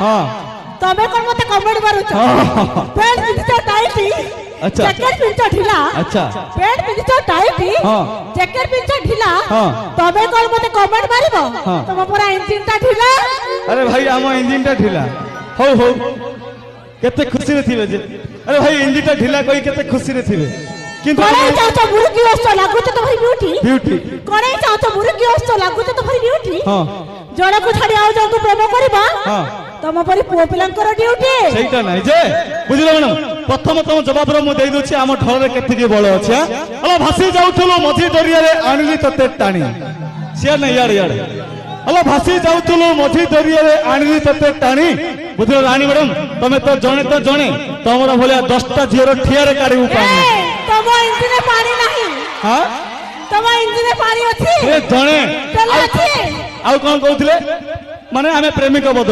हां तमे कोन मते कमेंट मारुछ पैंट पिंचो टाइट अच्छा जैकेट पिंचो ढिला अच्छा पैंट पिंचो टाइट हां जैकेट पिंचो ढिला हां तमे कोन मते कमेंट मारिबो तम पूरा इंजन ता ढिला अरे भाई आम इंजन टा ढिला हो हो केते खुशी रे थिबे जे अरे भाई इंजन टा ढिला कोई केते खुशी रे थिबे किंतु कोणे चाचो मुर्गी ओस्तो लागु तो भाई ब्यूटी ब्यूटी कोणे चाचो मुर्गी ओस्तो लागु तो भाई ब्यूटी हां जण को छाडी आउ जण को प्रेम करबा हां तम परी पुओ पिलांकर ड्यूटी सेटा नै जे बुझिलो मैडम प्रथम तम जवाब रो मु देई दोछि आम ढळ रे केते के बळ अछि हलो भासी जाउथलो मझी दरिया रे आनिली तते टाणी से नै यार यार हलो भासी जाउथलो मझी दरिया रे आनिली तते टाणी बुझिलो रानी मैडम तमे तो जणे तमरा भलिया 10टा झियर ठियारे काढी उपानी तम इंजन में पानी नहीं हां तम इंजन में पानी अछि ए जणे चल अछि आउ कोन कहउथले माने हमें प्रेमिक